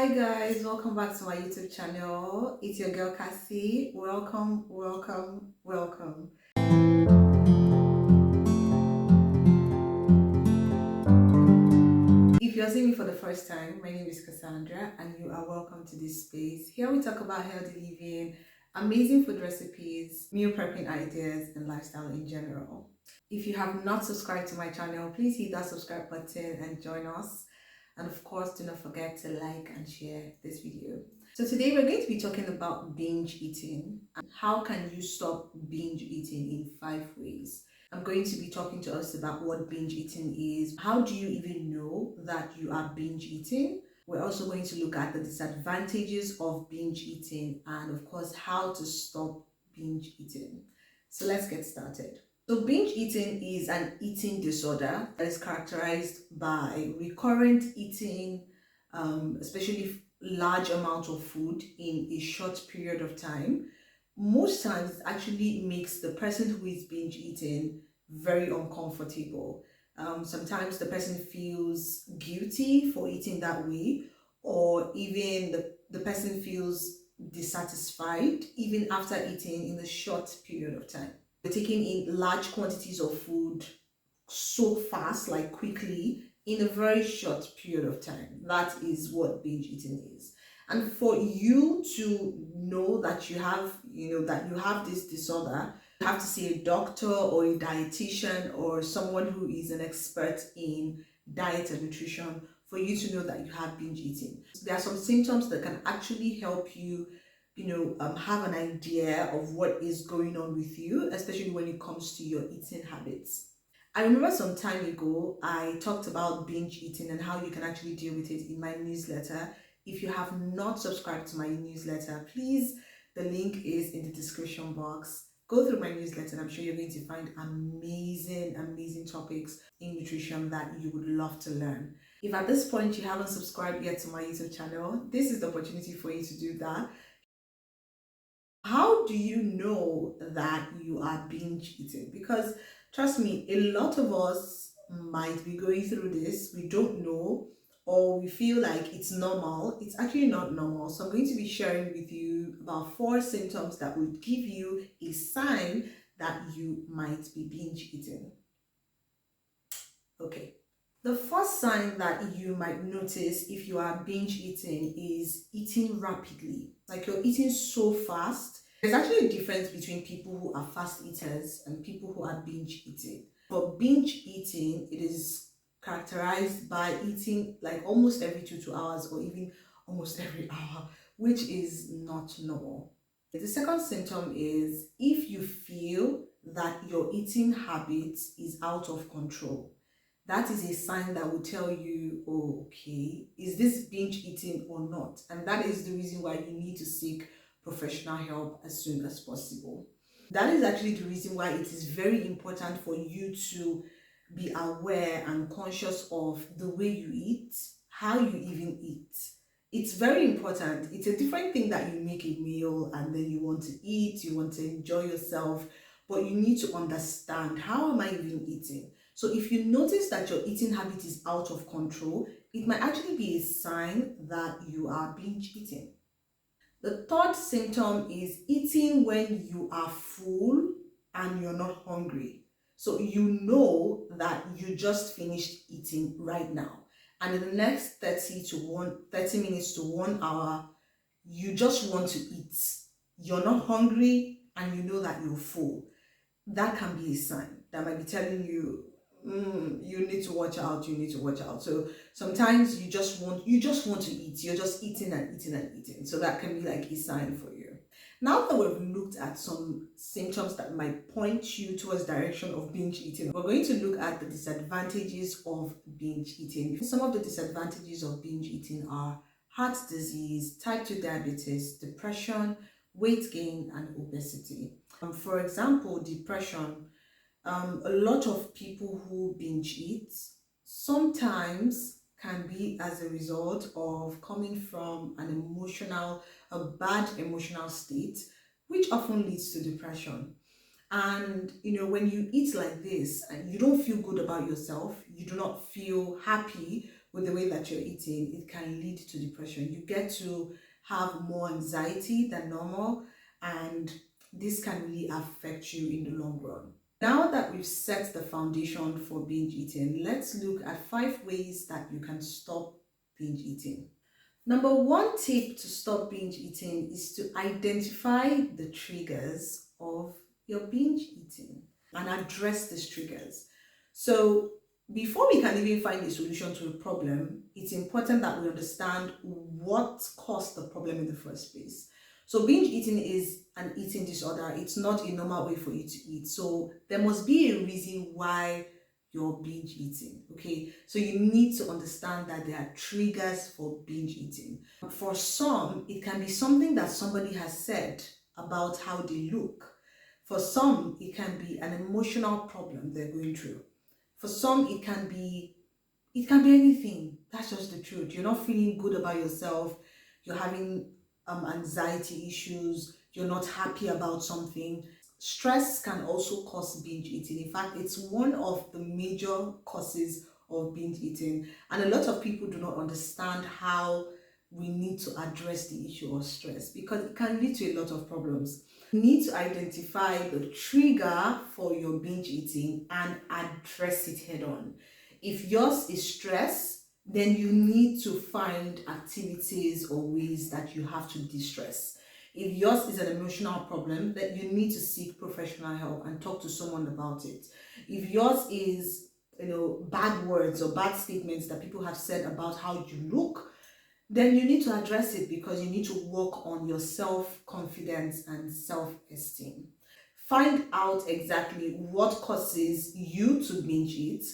Hi guys, welcome back to my YouTube channel. It's your girl Cassie. Welcome, welcome, welcome. If you're seeing me for the first time, my name is Cassandra and you are welcome to this space. Here we talk about healthy living, amazing food recipes, meal prepping ideas, and lifestyle in general. If you have not subscribed to my channel, please hit that subscribe button and join us. And of course, do not forget to like and share this video. So today we're going to be talking about binge eating and how can you stop binge eating in 5 ways. I'm going to be talking to us about what binge eating is. How do you even know that you are binge eating? We're also going to look at the disadvantages of binge eating and of course how to stop binge eating. So let's get started. So binge eating is an eating disorder that is characterized by recurrent eating, especially large amounts of food in a short period of time. Most times it actually makes the person who is binge eating very uncomfortable. Sometimes the person feels guilty for eating that way, or even the person feels dissatisfied even after eating in a short period of time. They're taking in large quantities of food so fast, like quickly, in a very short period of time. That is what binge eating is. And for you to know that you have, that you have this disorder, you have to see a doctor or a dietitian or someone who is an expert in diet and nutrition for you to know that you have binge eating. There are some symptoms that can actually help you have an idea of what is going on with you, especially when it comes to your eating habits. I remember some time ago, I talked about binge eating and how you can actually deal with it in my newsletter. If you have not subscribed to my newsletter, please, the link is in the description box. Go through my newsletter and I'm sure you're going to find amazing topics in nutrition that you would love to learn. If at this point you haven't subscribed yet to my YouTube channel, this is the opportunity for you to do that. How do you know that you are binge eating? Because trust me, a lot of us might be going through this. We don't know, or we feel like it's normal. It's actually not normal. So I'm going to be sharing with you about 4 symptoms that would give you a sign that you might be binge eating. Okay. The first sign that you might notice if you are binge eating is eating rapidly. Like you're eating so fast. There's actually a difference between people who are fast eaters and people who are binge eating. For binge eating, it is characterized by eating like almost every 2 hours or even almost every hour, which is not normal. The second symptom is if you feel that your eating habit is out of control. That is a sign that will tell you, oh, okay, is this binge eating or not? And that is the reason why you need to seek professional help as soon as possible. That is actually the reason why it is very important for you to be aware and conscious of the way you eat, how you even eat. It's very important. It's a different thing that you make a meal and then you want to eat, you want to enjoy yourself, but you need to understand, how am I even eating? So if you notice that your eating habit is out of control, it might actually be a sign that you are binge eating. The third symptom is eating when you are full and you're not hungry. So you know that you just finished eating right now. And in the next 30 minutes to 1 hour, you just want to eat. You're not hungry and you know that you're full. That can be a sign that might be telling you, you need to watch out, you need to watch out. So sometimes you just want to eat. You're just eating and eating and eating. So that can be like a sign for you. Now that we've looked at some symptoms that might point you towards direction of binge eating, we're going to look at the disadvantages of binge eating. Some of the disadvantages of binge eating are heart disease, type 2 diabetes, depression, weight gain, and obesity. For example, depression. A lot of people who binge eat sometimes can be as a result of coming from a bad emotional state, which often leads to depression. And when you eat like this and you don't feel good about yourself, you do not feel happy with the way that you're eating, it can lead to depression. You get to have more anxiety than normal, and this can really affect you in the long run. Now that we've set the foundation for binge eating, let's look at 5 ways that you can stop binge eating. Number 1 tip to stop binge eating is to identify the triggers of your binge eating and address these triggers. So before we can even find a solution to a problem, it's important that we understand what caused the problem in the first place. So binge eating is an eating disorder. It's not a normal way for you to eat. So there must be a reason why you're binge eating. Okay, so you need to understand that there are triggers for binge eating. For some, it can be something that somebody has said about how they look. For some, it can be an emotional problem they're going through. For some, it can be anything. That's just the truth. You're not feeling good about yourself. You're having anxiety issues. You're not happy about something. Stress can also cause binge eating. In fact, it's one of the major causes of binge eating. And a lot of people do not understand how we need to address the issue of stress, because it can lead to a lot of problems. You need to identify the trigger for your binge eating and address it head on. If yours is stress, then you need to find activities or ways that you have to de-stress. If yours is an emotional problem, then you need to seek professional help and talk to someone about it. If yours is, bad words or bad statements that people have said about how you look, then you need to address it, because you need to work on your self-confidence and self-esteem. Find out exactly what causes you to binge eat.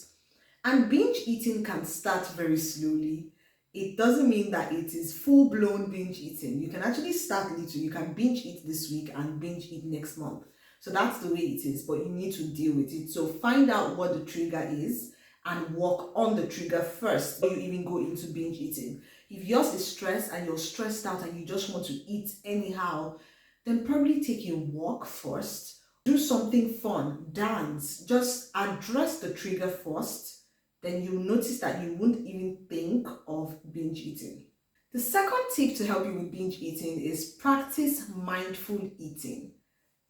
And binge eating can start very slowly. It doesn't mean that it is full-blown binge eating. You can actually start little. You can binge eat this week and binge eat next month. So that's the way it is, but you need to deal with it. So find out what the trigger is and work on the trigger first before you even go into binge eating. If yours is stress and you're stressed out and you just want to eat anyhow, then probably take a walk first. Do something fun, dance, just address the trigger first. Then you'll notice that you won't even think of binge eating. The second tip to help you with binge eating is practice mindful eating.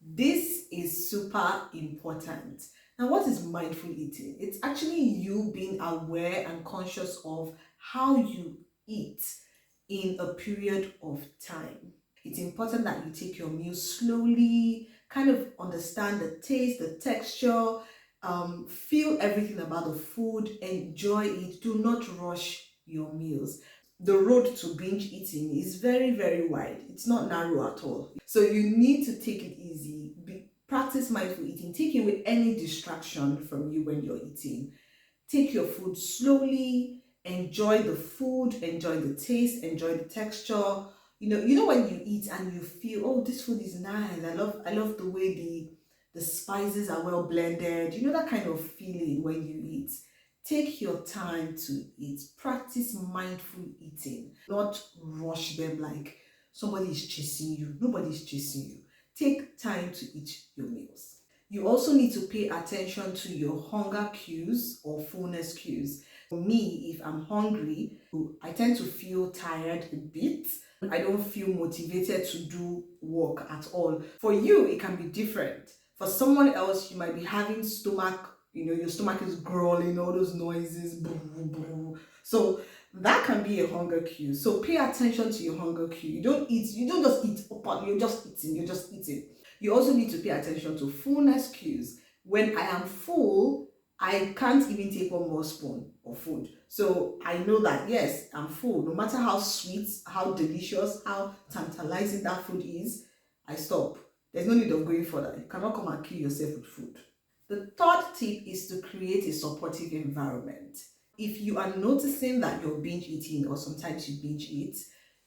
This is super important. Now, what is mindful eating? It's actually you being aware and conscious of how you eat in a period of time. It's important that you take your meals slowly, kind of understand the taste, the texture, feel everything about the food, enjoy it. Do not rush your meals. The road to binge eating is very, very wide. It's not narrow at all. So you need to take it easy. Practice mindful eating. Take away any distraction from you when you're eating. Take your food slowly. Enjoy the food. Enjoy the taste. Enjoy the texture. You know when you eat and you feel, oh, this food is nice. I love the way the spices are well blended. You know that kind of feeling when you eat. Take your time to eat. Practice mindful eating. Not rush them like somebody is chasing you. Nobody is chasing you. Take time to eat your meals. You also need to pay attention to your hunger cues or fullness cues. For me, if I'm hungry, I tend to feel tired a bit. I don't feel motivated to do work at all. For you, it can be different. For someone else, you might be having stomach, your stomach is growling, all those noises, boo, boo, boo. So that can be a hunger cue. So pay attention to your hunger cue. You don't just eat up, you're just eating. You also need to pay attention to fullness cues. When I am full, I can't even take one more spoon of food. So I know that, yes, I'm full. No matter how sweet, how delicious, how tantalizing that food is, I stop. There's no need of going further. You cannot come and kill yourself with food. The third tip is to create a supportive environment. If you are noticing that you're binge eating or sometimes you binge eat,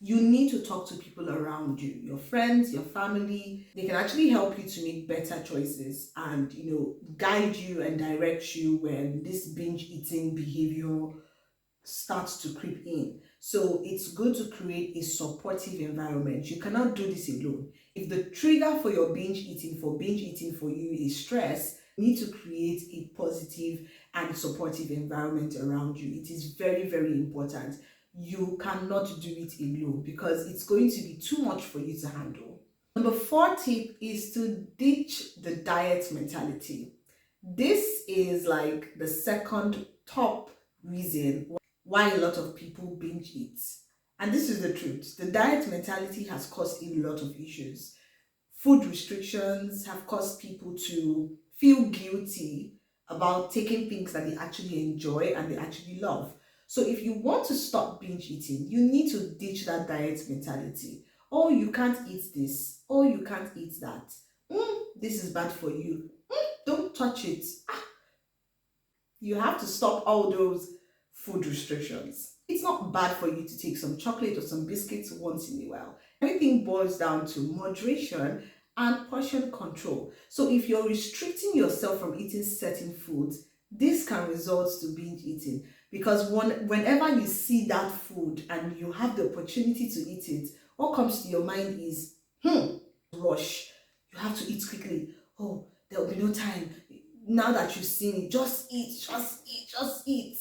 you need to talk to people around you, your friends, your family. They can actually help you to make better choices and, guide you and direct you when this binge eating behavior starts to creep in. So it's good to create a supportive environment. You cannot do this alone. If the trigger for binge eating for you is stress, you need to create a positive and supportive environment around you. It is very, very important. You cannot do it alone because it's going to be too much for you to handle. Number 4 tip is to ditch the diet mentality. This is like the second top reason why a lot of people binge eat. And this is the truth. The diet mentality has caused a lot of issues. Food restrictions have caused people to feel guilty about taking things that they actually enjoy and they actually love. So if you want to stop binge eating, you need to ditch that diet mentality. Oh, you can't eat this. Oh, you can't eat that. This is bad for you. Don't touch it. You have to stop all those food restrictions. It's not bad for you to take some chocolate or some biscuits once in a while. Everything boils down to moderation and portion control. So if you're restricting yourself from eating certain foods, this can result to binge eating, because whenever you see that food and you have the opportunity to eat it, what comes to your mind is, rush. You have to eat quickly. Oh, there will be no time. Now that you've seen it, just eat, just eat, just eat.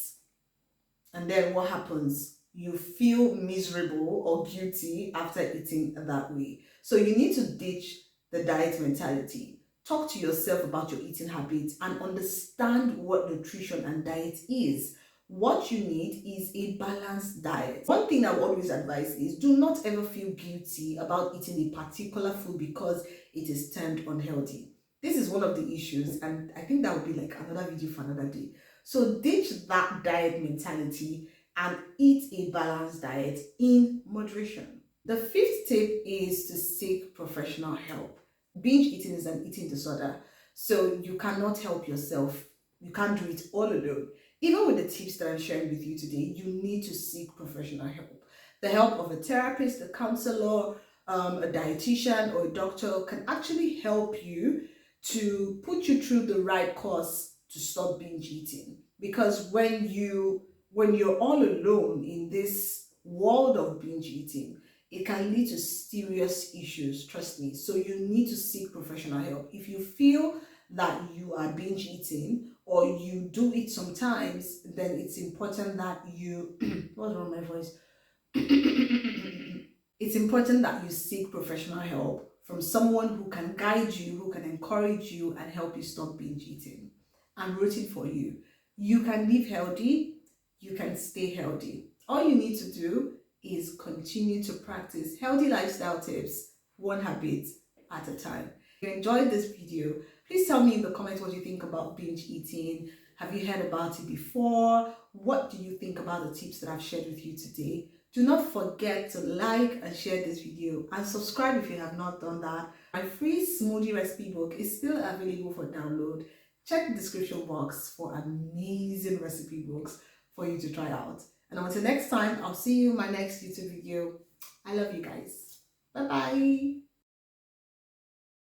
And then what happens? You feel miserable or guilty after eating that way. So you need to ditch the diet mentality. Talk to yourself about your eating habits and understand what nutrition and diet is. What you need is a balanced diet. One thing I would always advise is do not ever feel guilty about eating a particular food because it is termed unhealthy. This is one of the issues, and I think that would be like another video for another day. So ditch that diet mentality and eat a balanced diet in moderation. The 5th tip is to seek professional help. Binge eating is an eating disorder, so you cannot help yourself. You can't do it all alone. Even with the tips that I'm sharing with you today, you need to seek professional help. The help of a therapist, a counselor, a dietitian, or a doctor can actually help you to put you through the right course to stop binge eating. Because when you're all alone in this world of binge eating, it can lead to serious issues, trust me. So you need to seek professional help. If you feel that you are binge eating or you do it sometimes, then it's important that you what's wrong with my voice? It's important that you seek professional help from someone who can guide you, who can encourage you and help you stop binge eating. I'm rooting for you. You can live healthy, you can stay healthy. All you need to do is continue to practice healthy lifestyle tips, one habit at a time. If you enjoyed this video, please tell me in the comments what you think about binge eating. Have you heard about it before? What do you think about the tips that I've shared with you today? Do not forget to like and share this video and subscribe if you have not done that. My free smoothie recipe book is still available for download. Check the description box for amazing recipe books for you to try out. And until next time, I'll see you in my next YouTube video. I love you guys. Bye-bye.